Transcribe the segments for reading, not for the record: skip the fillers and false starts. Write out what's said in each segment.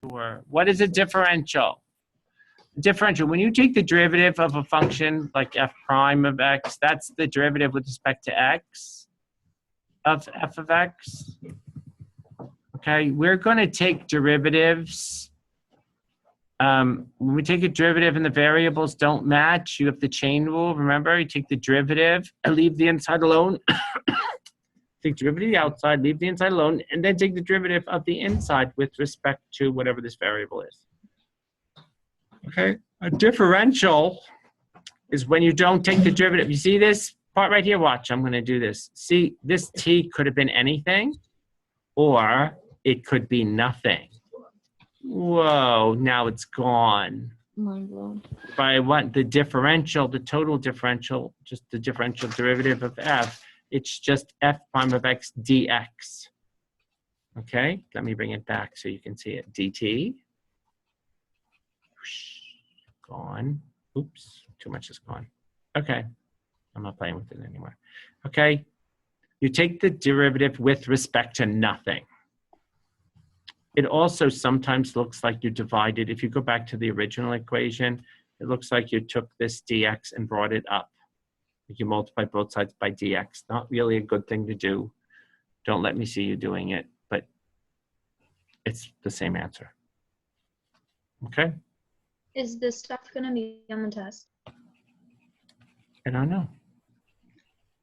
Or what is a differential? Differential, when you take the derivative of a function like f prime of x, that's the derivative with respect to x of f of x. Okay, we're going to take derivatives. When we take a derivative and the variables don't match, you have the chain rule. Remember, you take the derivative and leave the inside alone. Take the derivative of the outside, leave the inside alone, and then take the derivative of the inside with respect to whatever this variable is. Okay, a differential is when you don't take the derivative. You see this part right here? Watch, I'm going to do this. See, this t could have been anything, or it could be nothing. Whoa, now it's gone. Mind blown. If I want the differential, the total differential, just the differential derivative of f, it's just f prime of x dx. Okay, let me bring it back so you can see it. dt. Gone. Oops, too much is gone. Okay, I'm not playing with it anymore. Okay, you take the derivative with respect to nothing. It also sometimes looks like you divided. If you go back to the original equation, it looks like you took this dx and brought it up. You multiply both sides by dx. Not really a good thing to do. Don't let me see you doing it, but it's the same answer. Okay? Is this stuff going to be on the test? I don't know.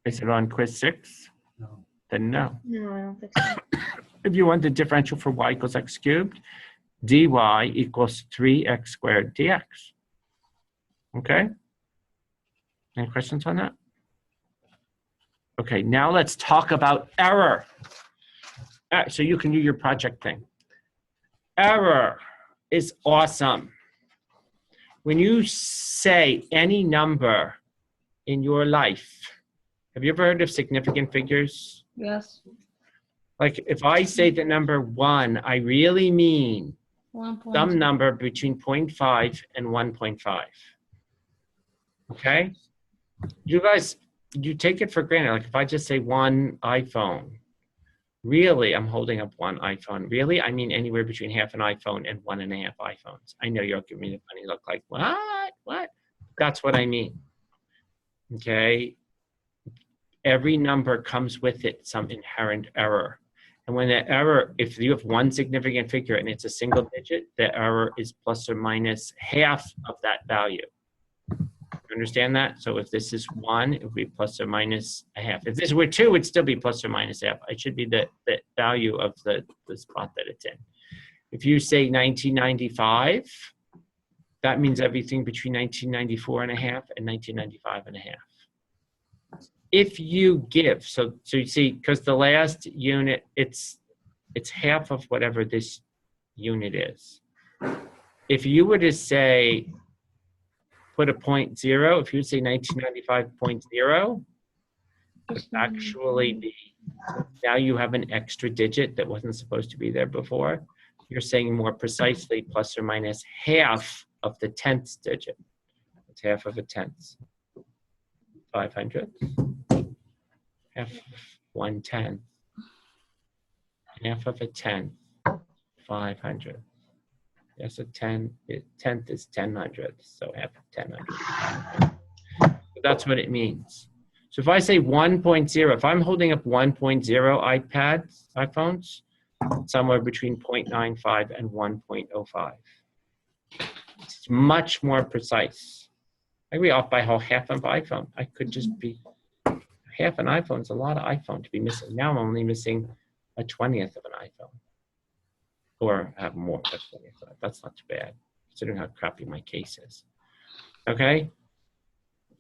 Is it on quiz 6? No. Then no. No, I don't think so. If you want the differential for y equals x cubed, dy equals 3x squared dx. Okay? Any questions on that? Okay, now let's talk about error. So you can do your project thing. Error is awesome. When you say any number in your life, have you ever heard of significant figures? Yes. Like if I say the number 1, I really mean 1 point. some number between 0.5 and 1.5. Okay? You guys, you take it for granted. Like if I just say one iPhone, really I'm holding up one iPhone. Really, I mean anywhere between half an iPhone and 1.5 iPhones. I know you're giving me a funny look like, what? That's what I mean. Okay? Every number comes with it some inherent error. And when the error, if you have one significant figure and it's a single digit, the error is plus or minus half of that value. Understand that? So if this is 1, it would be plus or minus a half. If this were 2, it'd still be plus or minus half. It should be the value of the spot that it's in. If you say 1995, that means everything between 1994 and a half and 1995 and a half. If you give, so you see, because the last unit, it's half of whatever this unit is. If you were to say, put a 0.0, if you would say 1995.0, it's actually now you have an extra digit that wasn't supposed to be there before. You're saying more precisely plus or minus half of the 10th digit. It's half of a tenth. 500. Half of 1/10. Half of a tenth. 500. Yes, a tenth is 10 hundredths, so half of 10 hundredths. So that's what it means. So if I say 1.0, if I'm holding up 1.0 iPhones, somewhere between 0.95 and 1.05. It's much more precise. I'd be off by half of an iPhone. I could just be half an iPhone is a lot of iPhone to be missing. Now I'm only missing a 20th of an iPhone. Or have more, that's not too bad, considering how crappy my case is. Okay?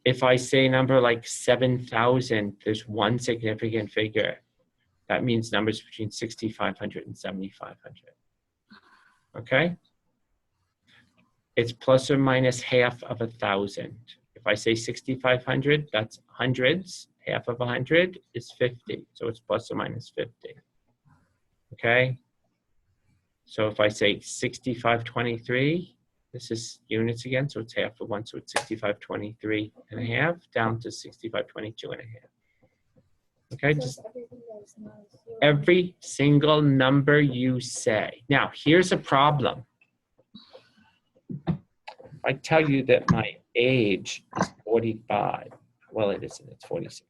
If I say a number like 7,000, there's one significant figure. That means numbers between 6,500 and 7,500. Okay? It's plus or minus half of 1,000. If I say 6,500, that's hundreds. Half of 100 is 50, so it's plus or minus 50. Okay? So if I say 6523, this is units again, so it's half of 1, so it's 6523 and a half down to 6522 and a half. Okay, just every single number you say. Now, here's a problem. I tell you that my age is 45. Well, it isn't, it's 46.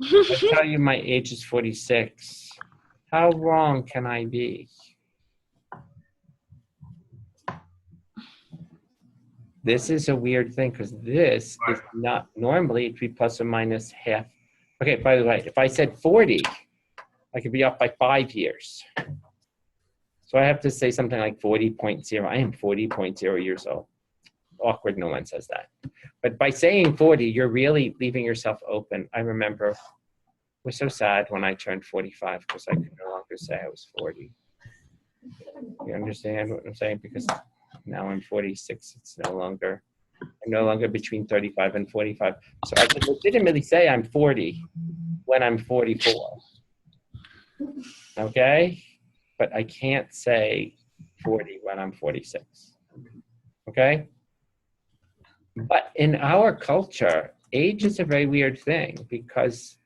I tell you my age is 46. How wrong can I be? This is a weird thing because this is not normally it'd be plus or minus half. Okay, by the way, if I said 40, I could be off by 5 years. So I have to say something like 40.0. I am 40.0 years old. Awkward, no one says that. But by saying 40, you're really leaving yourself open. I remember it was so sad when I turned 45 because I could no longer say I was 40. You understand what I'm saying? Because now I'm 46. It's no longer, I'm no longer between 35 and 45. So I can legitimately say I'm 40 when I'm 44. Okay? But I can't say 40 when I'm 46. Okay? But in our culture, age is a very weird thing because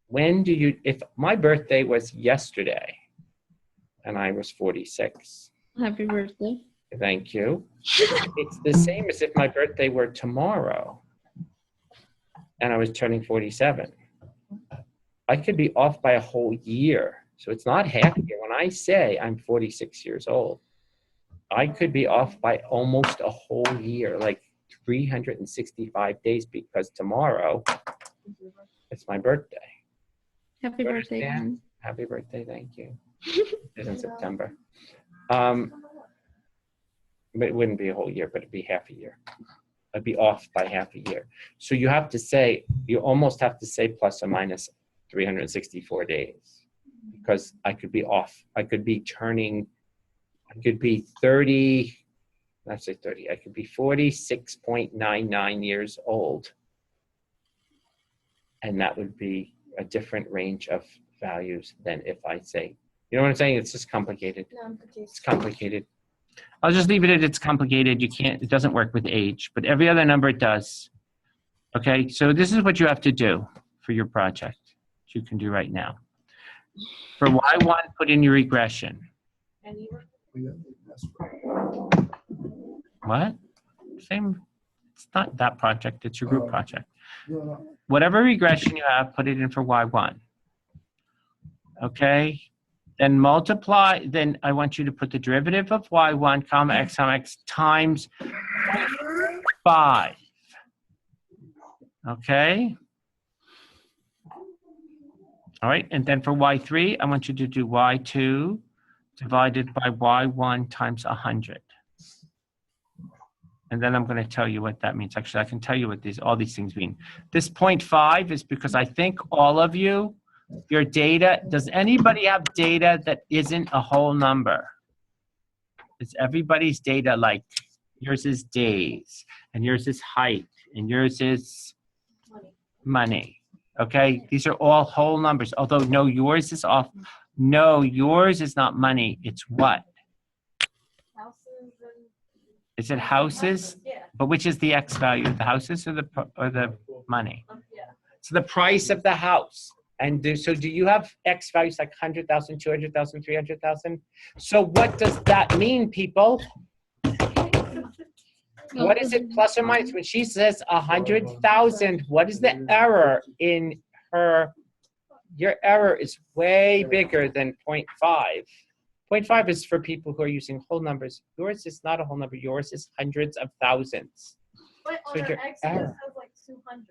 when do you, if my birthday was yesterday and I was 46. Happy birthday. Thank you. It's the same as if my birthday were tomorrow and I was turning 47. I could be off by a whole year. So it's not half a year. When I say I'm 46 years old, I could be off by almost a whole year, like 365 days, because tomorrow it's my birthday. Happy birthday, Understand? Dan. Happy birthday, thank you. It's in September. But it wouldn't be a whole year, but it'd be half a year. I'd be off by half a year. So you have to say, you almost have to say plus or minus 364 days, because I could be off. I could be turning, I could be 30, let's say 30, I could be 46.99 years old. And that would be a different range of values than if I say, you know what I'm saying? It's just complicated. No, I'm confused. It's complicated. I'll just leave it at it's complicated. You can't, it doesn't work with age, but every other number it does. Okay, so this is what you have to do for your project, which you can do right now. For Y1, put in your regression. What? Same, it's not that project, it's your group project. Whatever regression you have, put it in for Y1. Okay? Then multiply, then I want you to put the derivative of Y1 comma X times 5. Okay? All right, and then for Y3, I want you to do Y2 divided by Y1 times 100. And then I'm going to tell you what that means. Actually, I can tell you what all these things mean. This 0.5 is because I think all of you, your data, does anybody have data that isn't a whole number? Is everybody's data like, yours is days, and yours is height, and yours is money. Okay, these are all whole numbers, although no, yours is off. No, yours is not money, it's what? Houses and Is it houses? yeah. But which is the X value, the houses or the money? Yeah. So the price of the house. And so do you have X values like 100,000, 200,000, 300,000? So what does that mean, people? What is it plus or minus? When she says 100,000, what is the error in her? Your error is way bigger than 0.5. 0.5 is for people who are using whole numbers. Yours is not a whole number. Yours is hundreds of thousands. But So on your our X error. has like 200.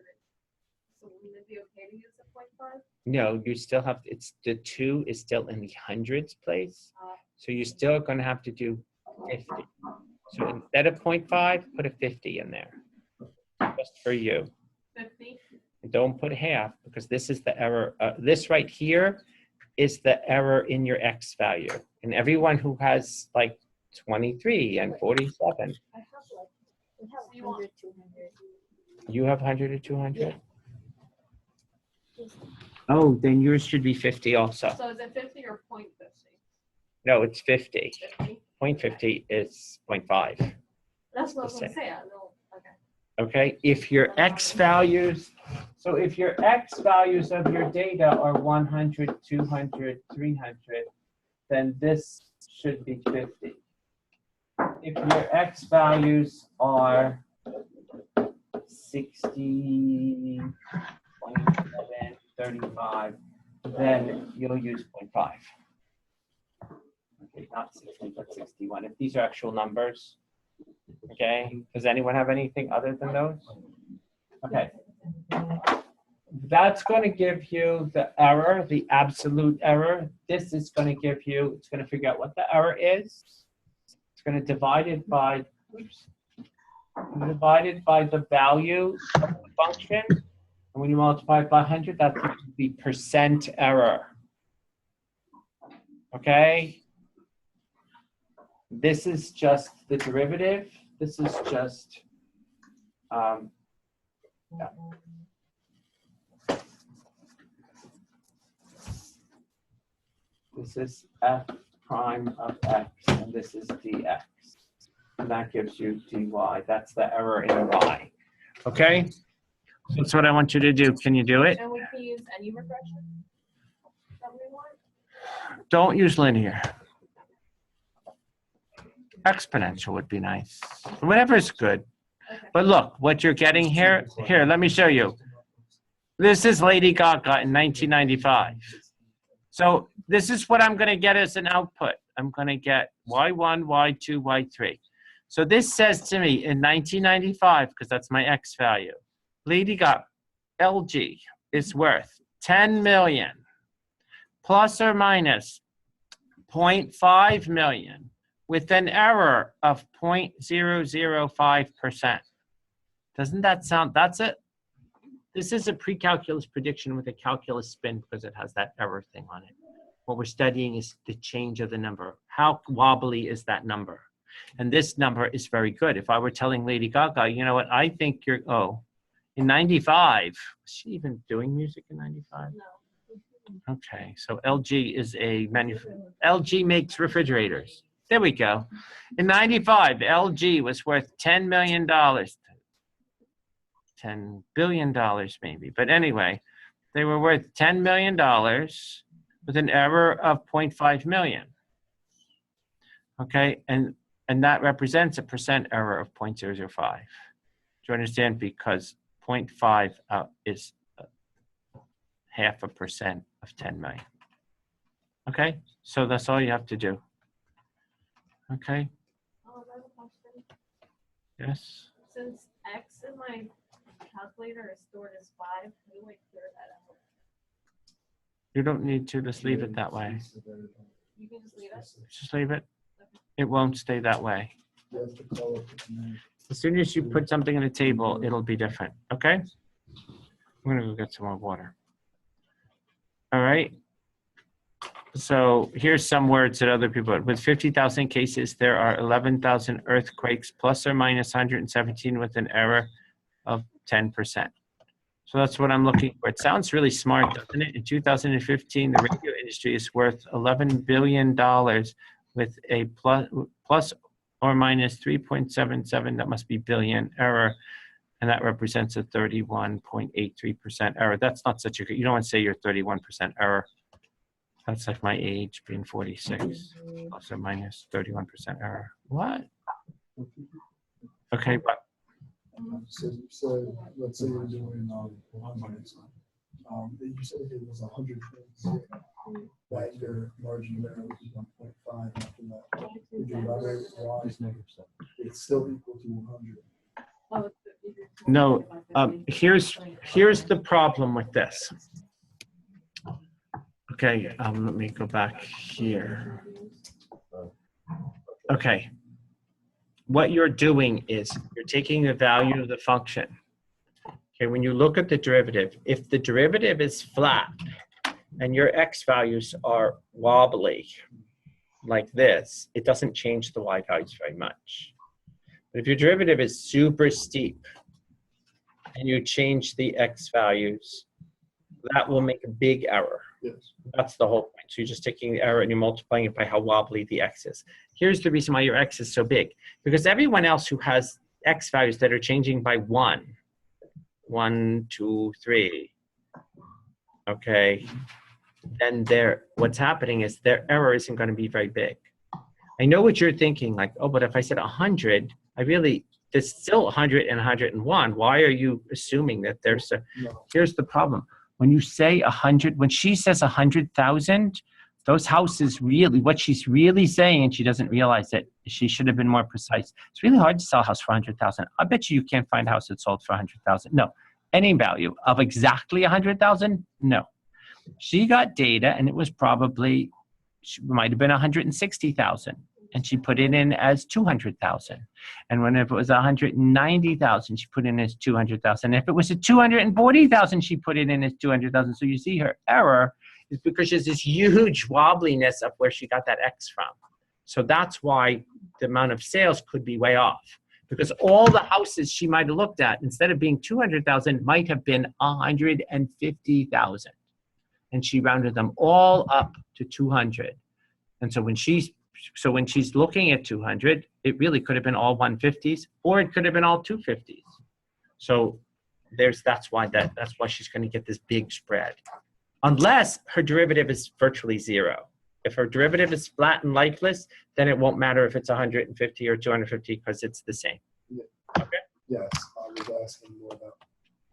So wouldn't it be okay to use a 0.5? No, you still have, it's the 2 is still in the hundreds place. So you're still going to have to do 50. So instead of 0.5, put a 50 in there, just for you. 50. And don't put half, because this is the error. This right here is the error in your X value. And everyone who has like 23 and 47, I have like, we have 100, 200. you have 100 or 200? Oh, then yours should be 50 also. So is it 50 or 0.50? No, it's 50. 50? 0.50 is 0.5. That's what I was The going same. to say. I know. Okay. Okay, if your X values, So if your X values of your data are 100, 200, 300, then this should be 50. If your X values are 60, 27, 35, then you'll use 0.5. Okay, not 60, but 61. If these are actual numbers, okay? Does anyone have anything other than those? Okay. That's going to give you the error, the absolute error. This is going to give you, it's going to figure out what the error is. It's going to divide it by, the value of the function. And when you multiply it by 100, that's the percent error. Okay? This is just the derivative. This is just, yeah. This is f prime of x, and this is dx. And that gives you dy. That's the error in y. Okay? That's what I want you to do. Can you do it? And we can use any regression that we want. Don't use linear. Exponential would be nice. Whatever is good. Okay. But look, what you're getting here, let me show you. This is Lady Gaga in 1995. So this is what I'm going to get as an output. I'm going to get y1, y2, y3. So this says to me in 1995, because that's my X value, Lady Gaga, LG, is worth 10 million plus or minus 0.5 million with an error of 0.005%. Doesn't that sound, that's it? This is a pre-calculus prediction with a calculus spin because it has that error thing on it. What we're studying is the change of the number. How wobbly is that number? And this number is very good. If I were telling Lady Gaga, you know what, I think you're, in 95, was she even doing music in 95? No. Okay, so LG is a LG makes refrigerators. There we go. In 95, LG was worth $10 million. $10 billion maybe. But anyway, they were worth $10 million with an error of 0.5 million. Okay, and that represents a percent error of 0.005. Do you understand? Because 0.5 is 0.5% of 10 million. Okay, so that's all you have to do. Okay, Oh, I have a question. yes. Since X in my calculator is stored as 5, how do I clear that out? You don't need to, just leave it that way. You can just leave it? Just leave it. It won't stay that way. As soon as you put something in the table, it'll be different, okay? I'm gonna go get some more water. All right. So here's some words that other people, with 50,000 cases, there are 11,000 earthquakes plus or minus 117 with an error of 10%. So that's what I'm looking for. It sounds really smart, doesn't it? In 2015, the radio industry is worth $11 billion with a plus or minus 3.77, that must be billion error. And that represents a 31.83% error. That's not such a good, you don't want to say you're 31% error. That's like my age being 46, plus or minus 31% error. What? Okay, but. So let's say you're doing 100. You said it was 100 points. That your margin of error would be 1.5 after that. Would you rather y? It's still equal to 100. No, here's the problem with this. Okay, let me go back here. Okay, what you're doing is you're taking the value of the function. Okay, when you look at the derivative, if the derivative is flat and your x values are wobbly like this, it doesn't change the y values very much. But if your derivative is super steep and you change the x values, that will make a big error. Yes. That's the whole point. So you're just taking the error and you're multiplying it by how wobbly the x is. Here's the reason why your x is so big. Because everyone else who has x values that are changing by 1, 1, 2, 3. Okay. Then what's happening is their error isn't going to be very big. I know what you're thinking, like, oh, but if I said 100, there's still 100 and 101. Why are you assuming that there's a, No. here's the problem. When you say 100, when she says 100,000, those houses really, what she's really saying, and she doesn't realize it, she should have been more precise. It's really hard to sell a house for 100,000. I bet you can't find a house that's sold for 100,000. No. Any value of exactly 100,000? No. She got data, and it was probably, might have been 160,000. And she put it in as 200,000. And when if it was 190,000, she put in as 200,000. If it was at 240,000, she put it in as 200,000. So you see her error is because there's this huge wobbliness of where she got that X from. So that's why the amount of sales could be way off. Because all the houses she might have looked at, instead of being 200,000, might have been 150,000. And she rounded them all up to 200. And so when she's looking at 200, it really could have been all 150s, or it could have been all 250s. So that's why she's going to get this big spread, unless her derivative is virtually zero. If her derivative is flat and lifeless, then it won't matter if it's 150 or 250 because it's the same. Yeah. Okay. Yes, I was asking more about.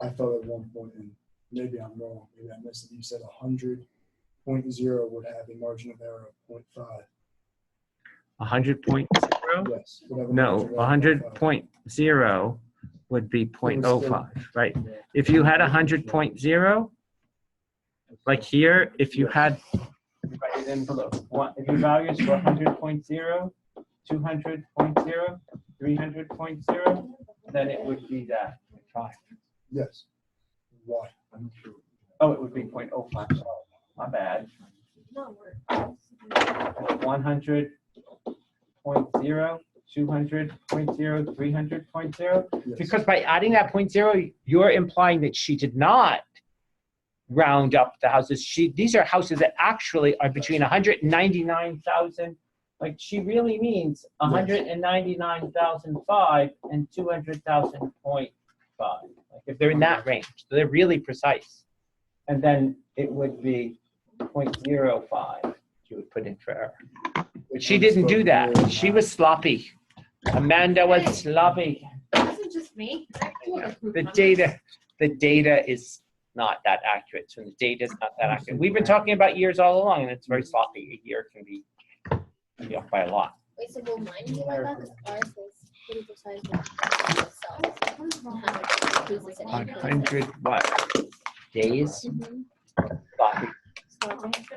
I thought at one point, and maybe I'm wrong. Maybe I missed it. You said 100.0 would have a margin of error of 0.5. 100.0? Yes. whatever No, margin of error, 100.0 would be 0.05, right? If you had 100.0, like here, if you had, write it in below. If your values were 100.0, 200.0, 300.0, then it would be that 5. Yes. Why? Oh, it would be 0.05. Oh, my bad. No, we're. 100.0, 200.0, 300.0. Yes. Because by adding that 0.0, you're implying that she did not round up the houses. These are houses that actually are between 199,000. Like she really means 199,005 and 200,000.5. Like if they're in that range, so they're really precise. And then it would be 0.05 you would put in for error. But she didn't do that. She was sloppy. Amanda was sloppy. It wasn't just me. The data is not that accurate. So the data is not that accurate. We've been talking about years all along, and it's very sloppy. A year can be off by a lot. Wait, so will mine be like that? Because ours is pretty precise. With 100 what? Days? Mhm. Sloppy.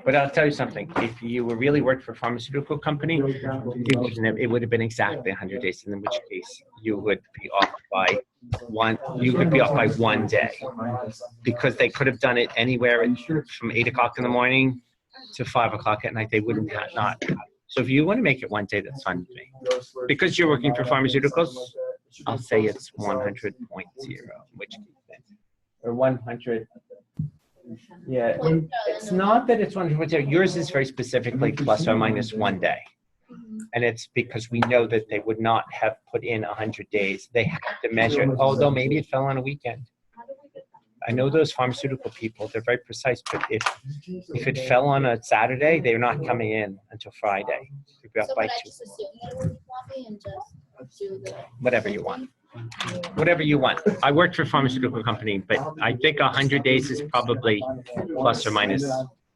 But I'll tell you something. If you were really worked for a pharmaceutical company, it would have been exactly 100 days. In which case, you would be off by one. You would be off by 1 day, because they could have done it anywhere from 8 o'clock in the morning to 5 o'clock at night. They wouldn't have not. So if you want to make it 1 day, that's fine with me. Because you're working for pharmaceuticals, I'll say it's 100.0, which or 100. Yeah, it's not that it's 100.0. Yours is very specifically plus or minus 1 day. And it's because we know that they would not have put in 100 days. They have to measure, although maybe it fell on a weekend. I know those pharmaceutical people, they're very precise, but if it fell on a Saturday, they're not coming in until Friday. They'll be up So by would I 2. just assume that it would be floppy and just do the Whatever you want. Whatever you want. I worked for a pharmaceutical company, but I think 100 days is probably plus or minus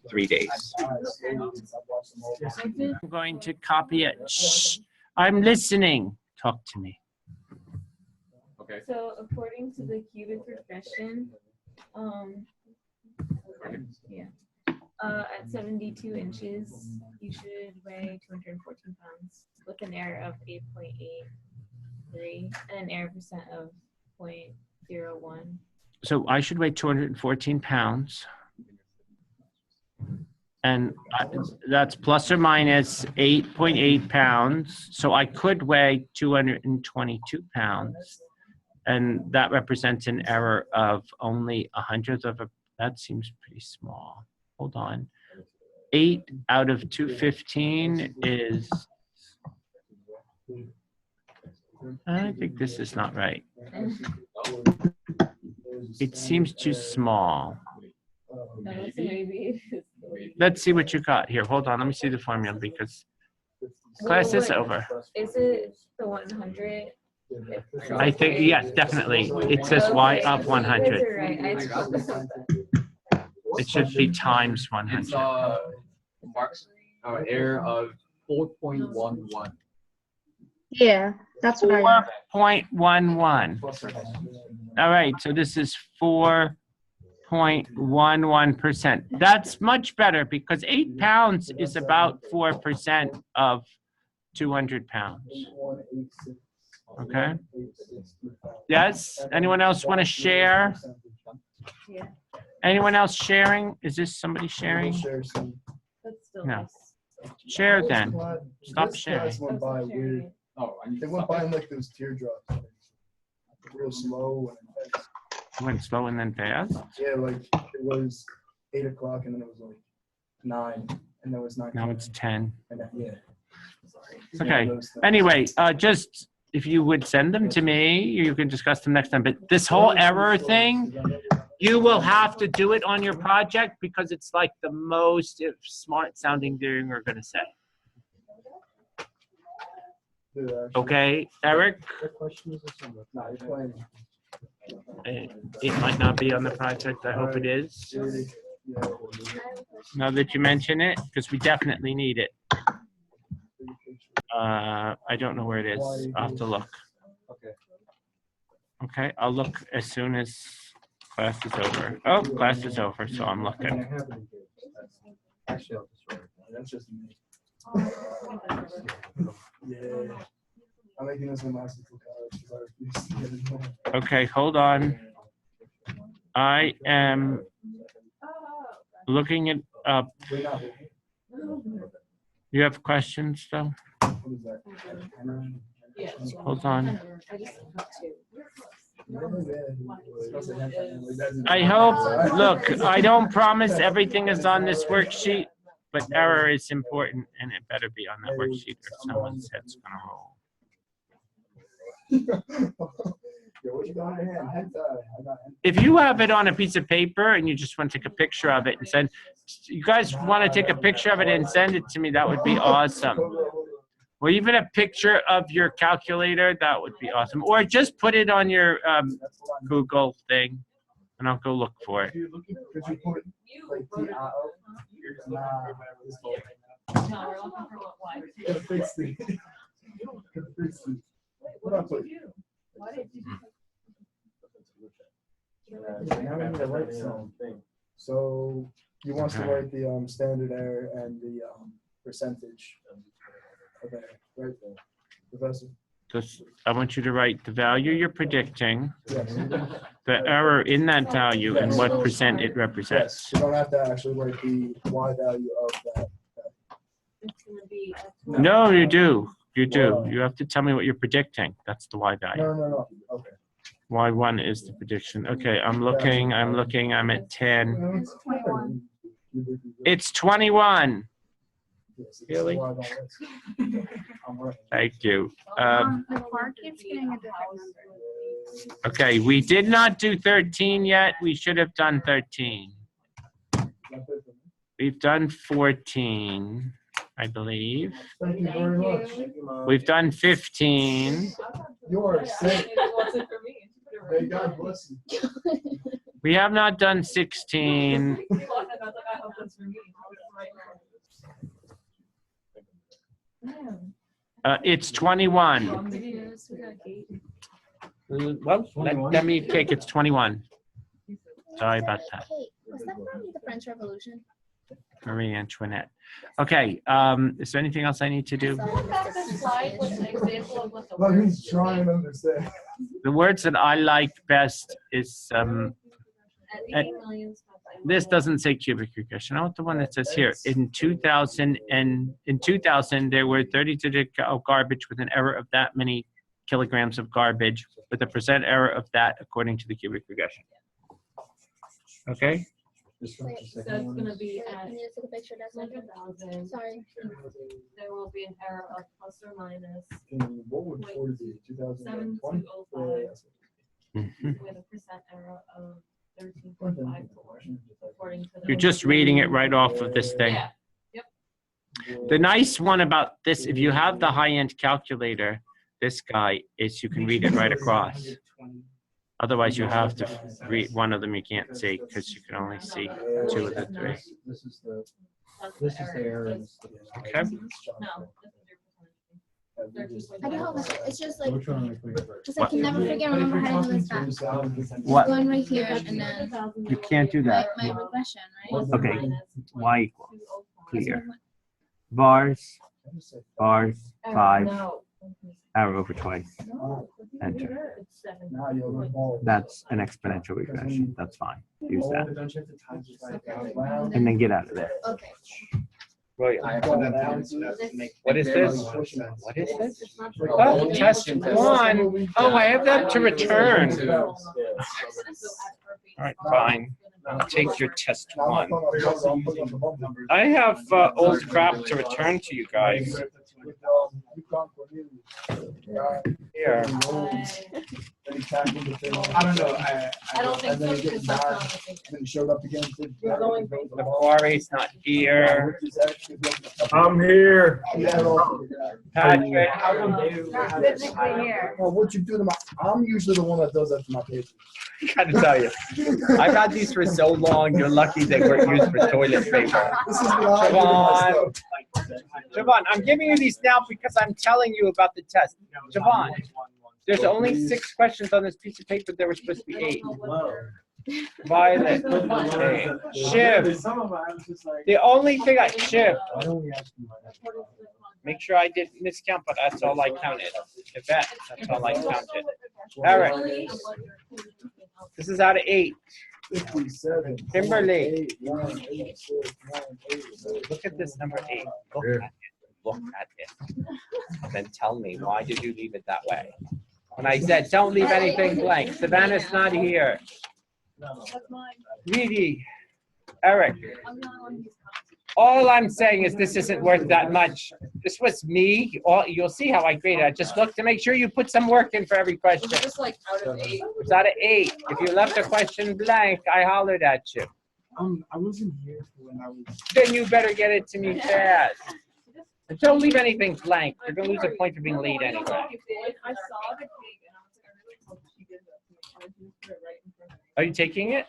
3 days. I'm going to copy it. Shh. I'm listening. Talk to me. Okay. So according to the cubic regression, at 72 inches, you should weigh 214 pounds with an error of 8.83 and an error percent of 0.01. So I should weigh 214 pounds. And that's plus or minus 8.8 pounds. So I could weigh 222 pounds. And that represents an error of only 1/100 of a, that seems pretty small. Hold on. 8 out of 215 is, I think this is not right. It seems too small. Maybe. Let's see what you got here. Hold on, let me see the formula because class is over. Is it the 100? I think, yes, definitely. It says y of 100. It should be times It's 100. Mark's error of 4.11. Yeah, that's what I. 4.11. All right, so this is 4.11%. That's much better because 8 pounds is about 4% of 200 pounds. Okay. Yes? Anyone else want to share? Yeah. Anyone else sharing? Is this somebody sharing? That's still No. nice. Share then. Stop This sharing. class went by weird. Oh, I need They to went stop by it. in like those teardrops. Real slow. And Went slow and then fast. yeah, like it was 8 o'clock and then it was like 9 and then it was 9. Now it's 10. And then, yeah. Okay. Those things. Anyway, just if you would send them to me, you can discuss them next time. But this whole error thing, you will have to do it on your project because it's like the most smart sounding thing we're going to say. Dude, actually, Okay, Eric? nah, you're playing. It might not be on the project. I hope it is. Yeah. Now that you mention it, because we definitely need it. I don't know where it is. I'll have to look. Okay. Okay, I'll look as soon as class is over. Oh, class is over, so I'm looking. Actually, I'll just write it. That's just me. Yeah. I'm making this one last until college because I refuse to get it home. Okay, hold on. I am looking it up. Wait, not. You have questions though? What is that? Hold on. I just have to. I hope, look, I don't promise everything is on this worksheet, but error is important and it better be on that worksheet or someone's head's gonna roll. Yo, what you got in your hand? I got If you have it on a piece of paper and you just want to take a picture of it and send, you guys want to take a picture of it and send it to me, that would be awesome. Or even a picture of your calculator, that would be awesome. Or just put it on your Google thing and I'll go look for it. Could you put like the nah, this whole thing. No, we're looking for what, why? Could fix the. Could fix the. What I put? Why did you? Now we need to write something. So you want to write the standard error and the percentage. Okay, right there. Professor. Just, I want you to write the value you're predicting, Yes. the error in that value, and what percent it Yes. represents. You don't have to actually write the Y value of that. It's gonna be. No, you do. You do. You have to tell me what you're predicting. That's the Y value. No. Okay. Y1 is the prediction. Okay, I'm looking, I'm at 10. It's 21. It's 21. Yes, Really? why I don't listen. I'm right. Thank you. The car keeps getting a different number. Okay, we did not do 13 yet. We should have done 13. We've done 14, I believe. Thank you very much. We've done 15. You are safe. It wasn't for me. May God bless you. We have not done 16. I was like, I hope that's for me. It's 21. Well, let me take it's 21. Sorry about that. Hey, was that from the French Revolution? Marie Antoinette. Okay, is there anything else I need to do? Slide with an example of what the Let me words try and should understand. The words that I like best is, be. At 80 million. this doesn't say cubic regression. I want the one that says here, in 2000, there were 32 of garbage with an error of that many kilograms of garbage with a percent error of that according to the cubic regression. Okay? So it's gonna be at Can you take a picture of that? 100,000. Sorry. There will be an error of plus or minus What would 40 be? 2020? 7205. Mhm. with a percent error of 13.54, according to the. You're just reading it right off of this thing. Yeah, The nice one about this, if you have the high-end calculator, this guy, is you can read it right across. Otherwise, you have to read one of them you can't see because you can only see 2 of the 3. This is the that's error. error. and this is the- Okay. No, this is your percentage. I know, but it's just like, Which one am I clicking first? because I can never remember how to do this back. What? Going right here and then You can't do my, that. my regression, right? Okay. Y equals That's clear. what- Bars, bars, 5, No. arrow over twice. No. Enter. It's 7. Now you're on. That's an exponential regression. That's fine. Use that. Don't you have to times it by round? And then get out of there. Okay. I have to down so that to make. What is this? What is this? Oh, Oh, test test 1. Oh, I have that to return. All right, fine. I'll take your test 1. I have old crap to return to you guys. Here. I don't know. I don't think And then so, he because gets that's mad, not the thing. then he showed up again. You're going The quarry's not here. I'm here. Patrick. Not physically here. Well, what you do to my, I'm usually the one that does that to my paper. Gotta tell you, I've had these for so long. You're lucky they weren't used for toilet paper. This is what I do to my stuff. Javon, I'm giving you these now because I'm telling you about the test. Javon, there's only 6 questions on this piece of paper. There were supposed to be 8. Violet, okay. Shiv. The only thing Shiv. Make sure I didn't miscount, but that's all I counted. Yvette, that's all I counted. Eric, this is out of 8. 57. Kimberly. 8, 9, 8, 6, 9, 8, 7. Look at this number 8. Look at it. Look at it. And then tell me, why did you leave it that way? When I said, don't leave anything blank. Savannah's not here. That's mine. Reedy, Eric, I'm not on his all I'm saying is this isn't worth that much. This was me. You'll see how I graded. I just looked to make sure you put some work in for every question. Was it just like out of 8? It's out of 8. If you left a question blank, I hollered at you. I wasn't here when I was. Then you better get it to me fast. And don't leave anything blank. You're going to lose a point for being late anyway. I saw the cake and I was like, I really hope she did that to me. And I just put it right in front of me. Are you taking it?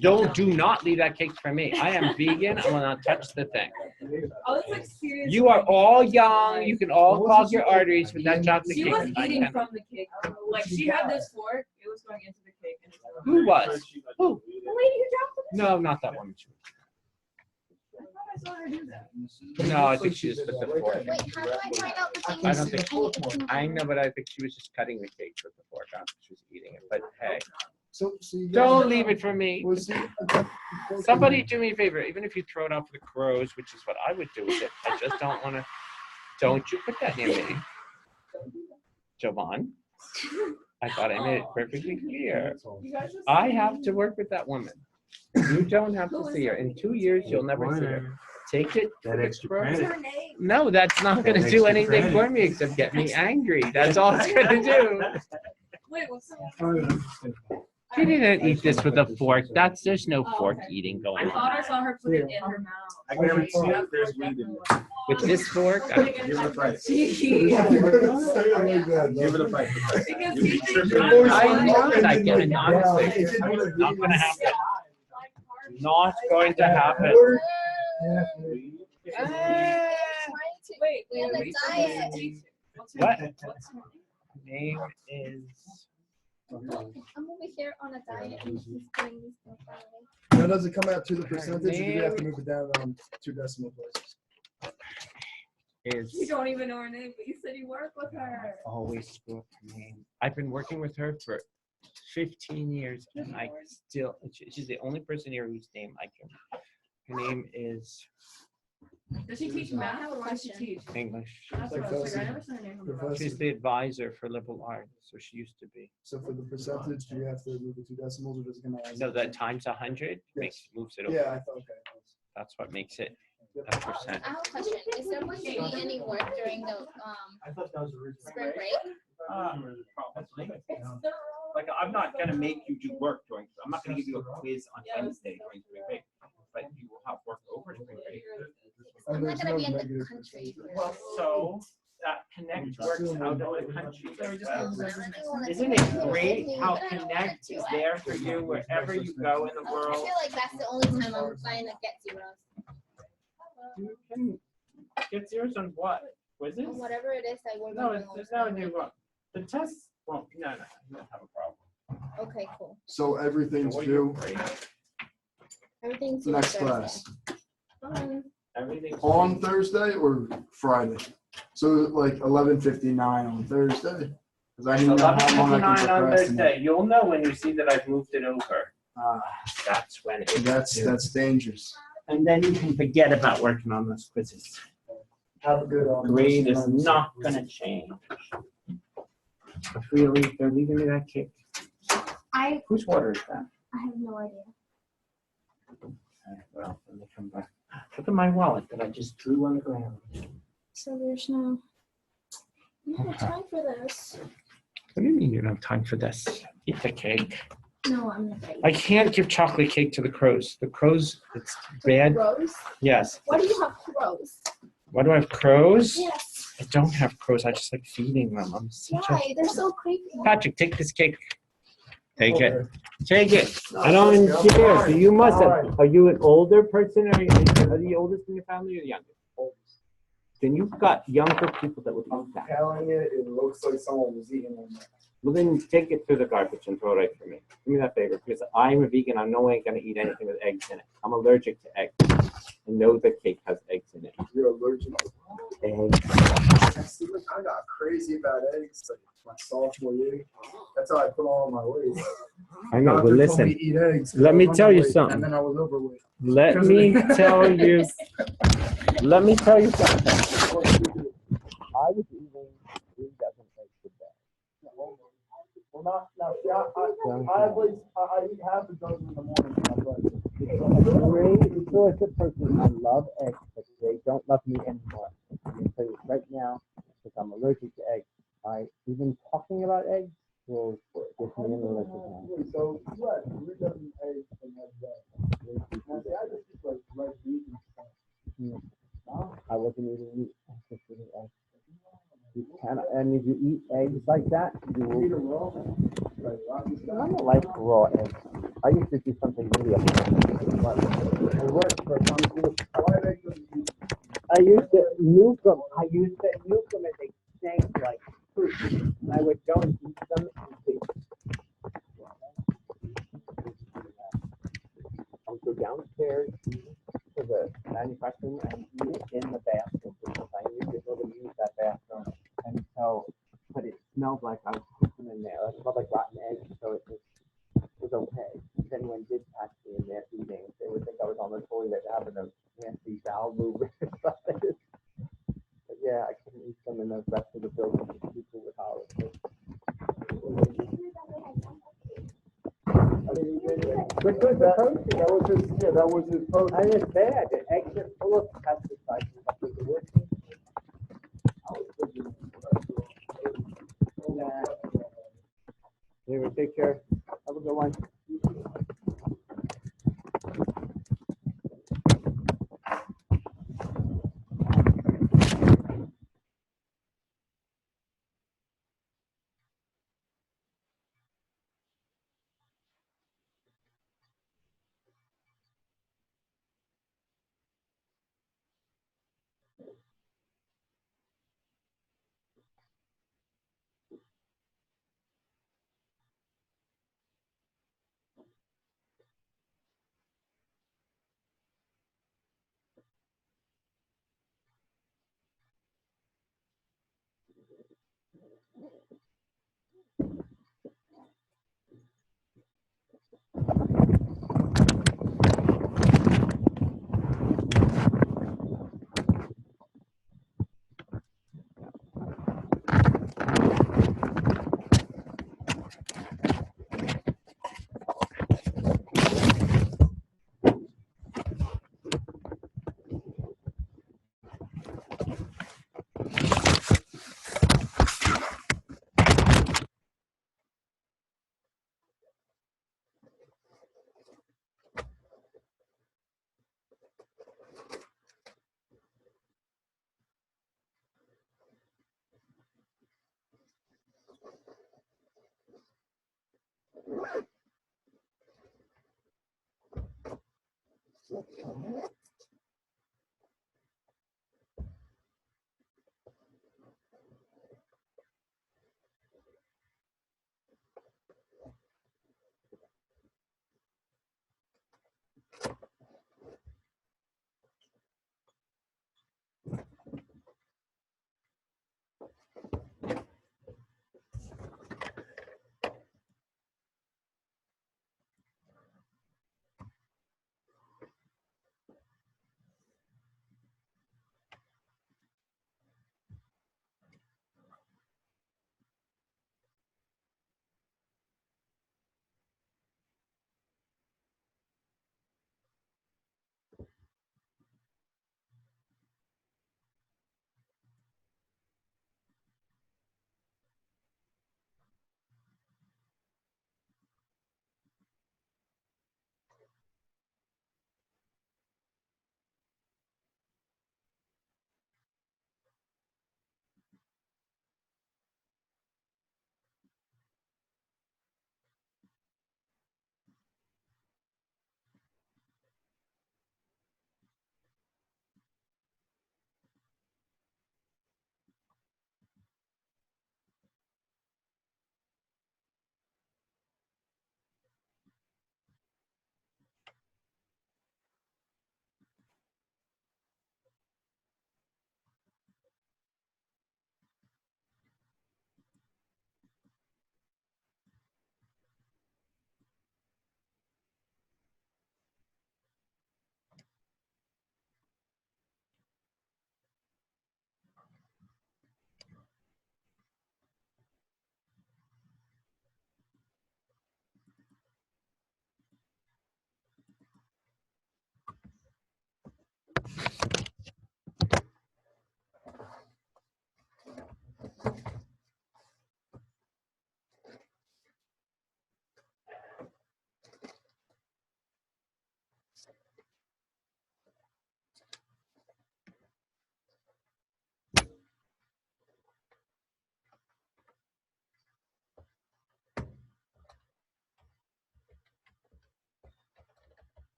Do not leave that cake for me. I am vegan. I will not touch the thing. I was like, seriously. You are all young. You can all clog your arteries with that chocolate She cake. was I eating cannot. from the cake. Like, she had this fork. It was going into the cake. And Who was? Who? the lady who dropped it. No, not that one. I thought I saw her do that. No, I think she just put the fork. Wait, how do I find out the things? I don't think- need to I know, but I think she was just cutting the cake with the fork. I don't think she was eating it. But hey, So you guys- don't leave it for me. Well, see, Somebody do me a favor, even if you throw it out for the crows, which is what I would do with it. I just don't want to. Don't you put that near me, Jovan. I thought I made it perfectly clear. You guys just I have to work with that woman. You don't have to see her. In 2 years, you'll never see her. Take it. That extra for the What's credit. her name? No, that's not going to do extra anything for credit. me except get me angry. That's all it's going to do. Wait, what's her name? She didn't eat this with a fork. There's no fork eating I going on. thought I saw her put it in her mouth. I guarantee you there's weed in there. With this fork, Give it a price. Because Give it a price. he thinks I'm not. I get it. Honestly, not going to happen. Not going to happen. Wait, We're on a diet. What? What's her Name is. I'm over here on a diet and he's doing this stuff that way. Now, does it come out to the percentage, or do you have to move it down 2 decimal places? Is You don't even know her name, but you said you work with her. always screw up her name. I've been working with her for 15 years, and I still. She's the only person here whose name I can. Her name is Does she teach math or what does she teach? English. That's what I was like, I never saw her name. Professor. She's the advisor for liberal arts, so she used to be. So for the percentage, do you have to move it 2 decimals, or does it come out? No, that times 100 moves it over. Yeah, I thought, okay. That's what makes it a percent. I have a question. Is there going to be any work during the I thought that was original. spring break? It's still Like gonna make you do work during, I'm not gonna give you a quiz on Wednesday during spring break, but you will have work over spring break. I'm not There's gonna no be in the negative country. Well, so that Connect works out of the country as well. Isn't Isn't it great how Connect is there for you wherever you go in the I world? feel like that's the only time I'm trying to get zeros. You can get zeros on what? Quizzes? Whatever it is, I work No, on. there's no new one. The tests, well, no, you don't have a problem. Okay, cool. So everything's Well, you're due great. Everything's due next Thursday. class. Everything's On Thursday or Friday? So like 11:59 on Thursday? Because I need to know how long I can 11:59 on procrastinate. Thursday. You'll know when you see that I've moved it over. Ah, That's when it's due. that's dangerous. And then you can forget about working on those quizzes. Have a good Grade is not gonna change. Really, they're leaving me that cake. I Whose water is that? have no idea. Okay, well, let me come back. Look at my wallet that I just drew on the ground. So there's no time for this. What do you mean you don't have time for this? Eat the cake. No, I'm not ready. I can't give chocolate cake to the crows. The crows, it's bad. Crows? Yes. Why do you have crows? Why do I have crows? Yes. I don't have crows. I just like feeding them. I'm such a... Why? They're so creepy. Patrick, take this cake. Take it. Take it. I don't care. So you must have. Are you an older person? Are you the oldest in your family or the youngest? Then you've got younger people that would eat that. Telling you, it looks like someone was eating on that. Well, then take it through the garbage and throw it right for me. Do me that favor, because I'm a vegan. I'm no way gonna eat anything with eggs in it. I'm allergic to eggs. I know the cake has eggs in it. You're allergic to Eggs. See, look, I got crazy about eggs like my sophomore year. That's how I put on my weight. I know, but Doctor told me listen. to eat eggs. Let me I was tell you underweight, something. And then I was overweight. Let me tell you. Let me tell you something. I was eating 3 dozen eggs a day. Well, not now. See, I eat half a dozen in the morning. Great source of protein. I love eggs, but they don't love me anymore. I'm going to tell you right now, because I'm allergic to eggs. Even talking about eggs will get me in the allergic now. So what? 3 dozen eggs in that day. Now, see, I just eat like red meat and stuff. I wasn't eating meat. I was just eating eggs. You cannot, and if you eat eggs like that, you will. Eat it raw. Like raw stuff. I don't like raw eggs. I used to do something really upsetting. I worked for a pharmaceutical. I used to nuke them. And they stank like fruit. And I would go and eat them and they. I would go downstairs to the manufacturing and eat it in the bathroom because I knew they were going to use that bathroom. And so, but it smelled like I was cooking in there. It smelled like rotten eggs, so it was okay. If anyone did catch me in there eating, they would think I was on the toilet having a nasty bowel movement or something. But yeah, I couldn't eat them in the rest of the building because people would holler. But good, that was his. Yeah, that was his post. And it's bad. The eggs are full of pesticides. Anyway, take care. Have a good one.